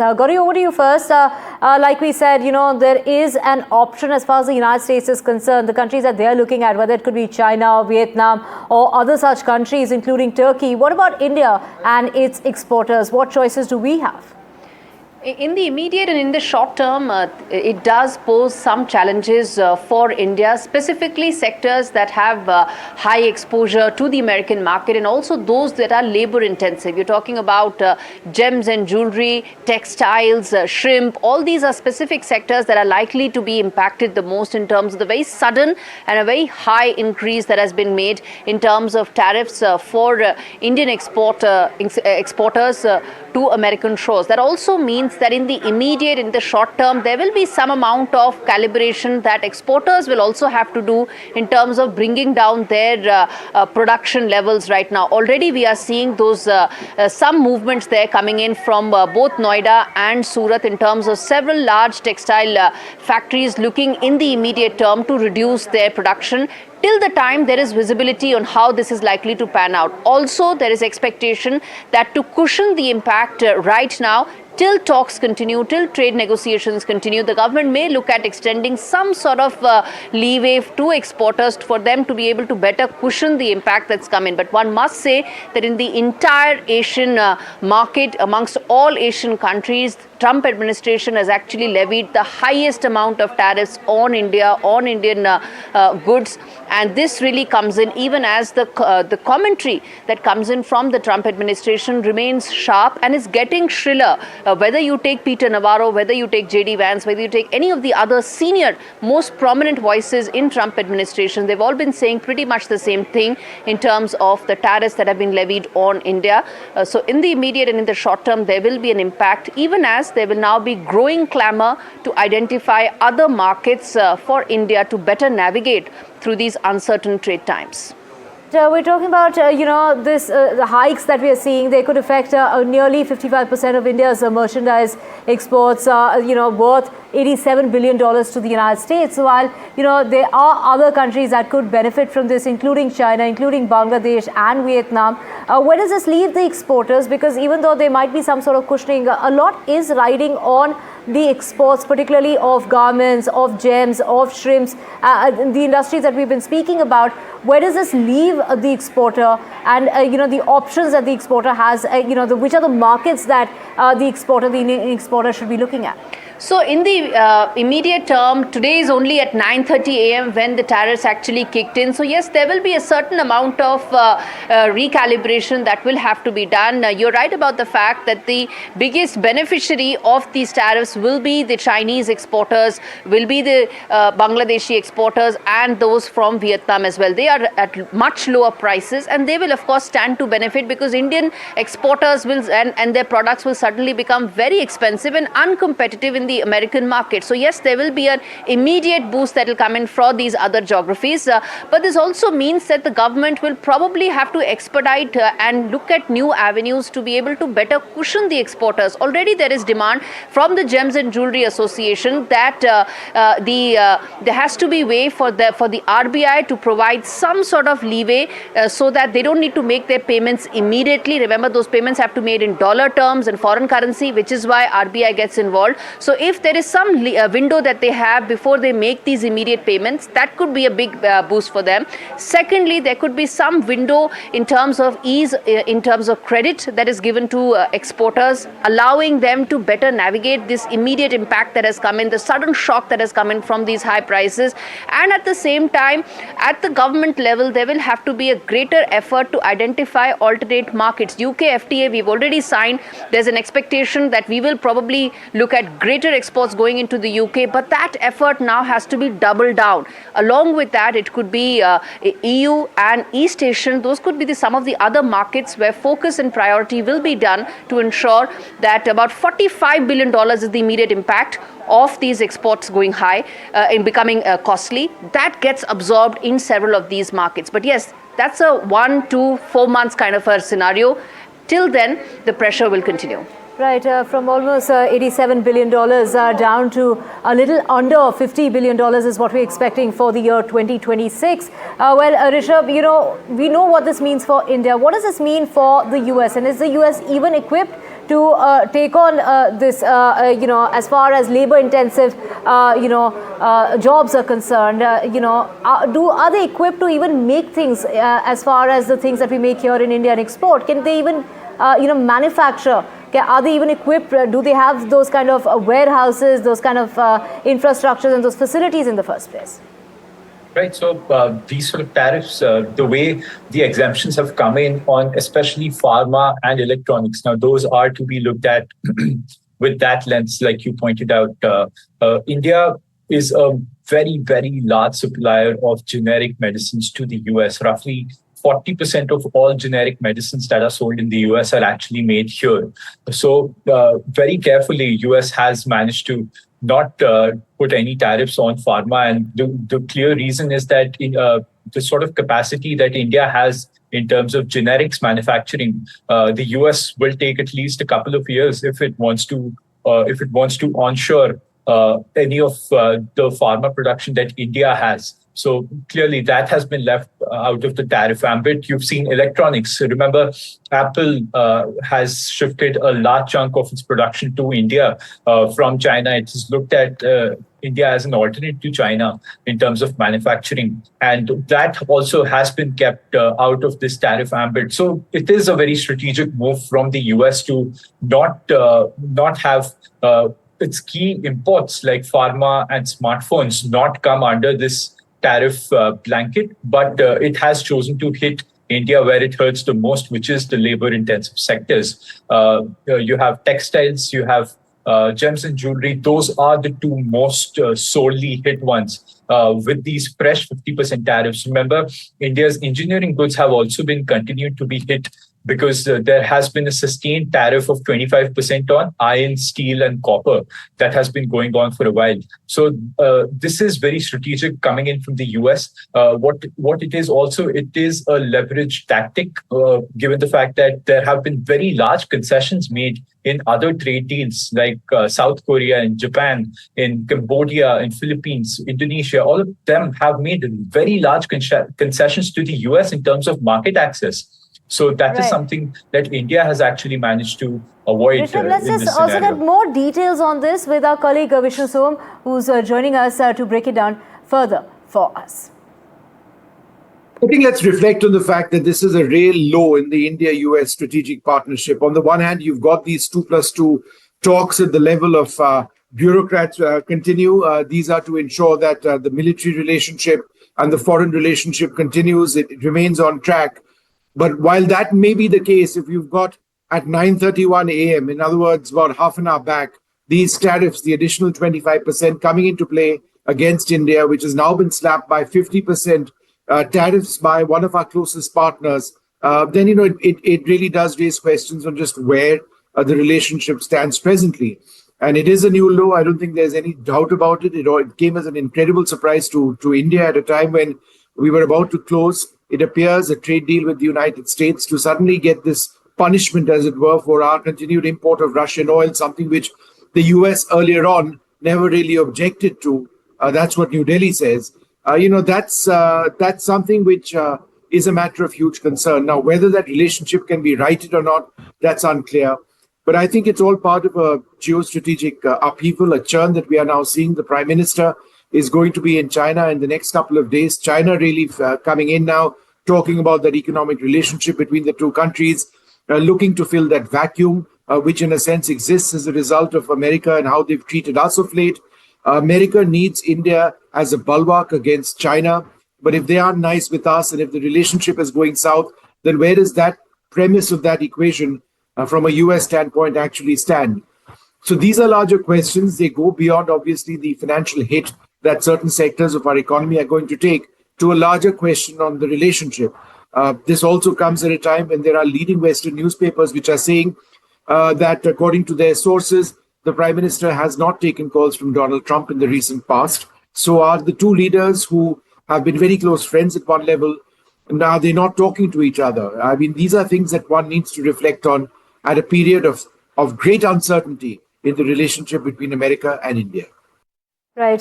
Gauri, over to you first. Like we said, there is an option as far as the United States is concerned. The countries that they're looking at, whether it could be China, Vietnam, or other such countries, including Turkey. What about India and its exporters? What choices do we have? In the immediate and in the short term, it does pose some challenges for India, specifically sectors that have high exposure to the American market and also those that are labor intensive. You're talking about gems and jewellery, textiles, shrimp. All these are specific sectors that are likely to be impacted the most in terms of the very sudden and a very high increase that has been made in terms of tariffs for Indian exporters to American shores. That also means that in the immediate, in the short term, there will be some amount of calibration that exporters will also have to do in terms of bringing down their production levels right now. Already we are seeing those some movements there coming in from both Noida and Surat in terms of several large textile factories looking in the immediate term to reduce their production till the time there is visibility on how this is likely to pan out. Also, there is expectation that to cushion the impact right now, till talks continue, till trade negotiations continue, the government may look at extending some sort of leeway to exporters for them to be able to better cushion the impact that's come in. But one must say that in the entire Asian market, amongst all Asian countries, Trump administration has actually levied the highest amount of tariffs on India, on Indian goods. And this really comes in even as the commentary that comes in from the Trump administration remains sharp and is getting shriller. Whether you take Peter Navarro, whether you take J.D. Vance, whether you take any of the other senior, most prominent voices in Trump administration, they've all been saying pretty much the same thing in terms of the tariffs that have been levied on India. So in the immediate and in the short term, there will be an impact, even as there will now be growing clamor to identify other markets for India to better navigate through these uncertain trade times. We're talking about, the hikes that we are seeing. They could affect nearly 55% of India's merchandise exports, worth $87 billion to the United States. While, there are other countries that could benefit from this, including China, including Bangladesh and Vietnam. Where does this leave the exporters? Because even though there might be some sort of cushioning, a lot is riding on the exports, particularly of garments, of gems, of shrimps, the industries that we've been speaking about. Where does this leave the exporter and, the options that the exporter has, which are the markets that the Indian exporter should be looking at? So in the immediate term, today is only at 9:30 a.m. when the tariffs actually kicked in. So yes, there will be a certain amount of recalibration that will have to be done. You're right about the fact that the biggest beneficiary of these tariffs will be the Chinese exporters, will be the Bangladeshi exporters and those from Vietnam as well. They are at much lower prices and they will of course stand to benefit because Indian exporters will and their products will suddenly become very expensive and uncompetitive in the American market. So yes, there will be an immediate boost that will come in for these other geographies. But this also means that the government will probably have to expedite and look at new avenues to be able to better cushion the exporters. Already there is demand from the Gems and Jewellery Association that there has to be way for the RBI to provide some sort of leeway so that they don't need to make their payments immediately. Remember, those payments have to be made in dollar terms and foreign currency, which is why RBI gets involved. So if there is some window that they have before they make these immediate payments, that could be a big boost for them. Secondly, there could be some window in terms of ease, in terms of credit that is given to exporters, allowing them to better navigate this immediate impact that has come in, the sudden shock that has come in from these high prices. And at the same time, at the government level, there will have to be a greater effort to identify alternate markets. UK FTA, we've already signed. There's an expectation that we will probably look at greater exports going into the UK, but that effort now has to be doubled down. Along with that, it could be EU and East Asian. Those could be some of the other markets where focus and priority will be done to ensure that about $45 billion is the immediate impact of these exports going high and becoming costly. That gets absorbed in several of these markets. But yes, that's a 1 to 4 months kind of a scenario. Till then, the pressure will continue. Right, from almost $87 billion down to a little under $50 billion is what we're expecting for the year 2026. Rishabh, we know what this means for India. What does this mean for the US? And is the US even equipped to take on this, as far as labor-intensive, jobs are concerned? Are they equipped to even make things as far as the things that we make here in India and export? Can they even, manufacture? Are they even equipped? Do they have those kind of warehouses, those kind of infrastructures and those facilities in the first place? Right. So these sort of tariffs, the way the exemptions have come in on especially pharma and electronics, now those are to be looked at with that lens, like you pointed out. India is a very, very large supplier of generic medicines to the US. Roughly 40% of all generic medicines that are sold in the US are actually made here. So very carefully, US has managed to not put any tariffs on pharma. And the clear reason is that the sort of capacity that India has in terms of generics manufacturing, the US will take at least a couple of years if it wants to onshore any of the pharma production that India has. So clearly that has been left out of the tariff ambit. You've seen electronics. Remember, Apple has shifted a large chunk of its production to India from China. It has looked at India as an alternate to China in terms of manufacturing. And that also has been kept out of this tariff ambit. So it is a very strategic move from the US to not have its key imports like pharma and smartphones not come under this tariff blanket, but it has chosen to hit India where it hurts the most, which is the labor-intensive sectors. You have textiles, you have gems and jewellery. Those are the two most sorely hit ones with these fresh 50% tariffs. Remember, India's engineering goods have also been continued to be hit because there has been a sustained tariff of 25% on iron, steel, and copper that has been going on for a while. So this is very strategic coming in from the US. What it is also, it is a leverage tactic, given the fact that there have been very large concessions made in other trade deals like South Korea and Japan, in Cambodia, in Philippines, Indonesia. All of them have made very large concessions to the US in terms of market access. So that is something that India has actually managed to avoid. Rishabh, let's just also get more details on this with our colleague Vishnu Som, who's joining us to break it down further for us. I think let's reflect on the fact that this is a real low in the India-US strategic partnership. On the one hand, you've got these 2+2 talks at the level of bureaucrats continue. These are to ensure that the military relationship and the foreign relationship continues. It remains on track. But while that may be the case, if you've got at 9:31 a.m., in other words, about half an hour back, these tariffs, the additional 25% coming into play against India, which has now been slapped by 50% tariffs by one of our closest partners, then, it really does raise questions on just where the relationship stands presently. And it is a new low. I don't think there's any doubt about it. It came as an incredible surprise to India at a time when we were about to close, it appears, a trade deal with the United States, to suddenly get this punishment, as it were, for our continued import of Russian oil, something which the US earlier on never really objected to. That's what New Delhi says. That's something which is a matter of huge concern. Now, whether that relationship can be righted or not, that's unclear. But I think it's all part of a geostrategic upheaval, a churn that we are now seeing. The Prime Minister is going to be in China in the next couple of days. China really coming in now, talking about that economic relationship between the two countries, looking to fill that vacuum, which in a sense exists as a result of America and how they've treated us of late. America needs India as a bulwark against China. But if they aren't nice with us and if the relationship is going south, then where does that premise of that equation from a US standpoint actually stand? So these are larger questions. They go beyond, obviously, the financial hit that certain sectors of our economy are going to take, to a larger question on the relationship. This also comes at a time when there are leading Western newspapers which are saying that, according to their sources, the Prime Minister has not taken calls from Donald Trump in the recent past. So are the two leaders who have been very close friends at one level, now they're not talking to each other. I mean, these are things that one needs to reflect on at a period of great uncertainty in the relationship between America and India. Right.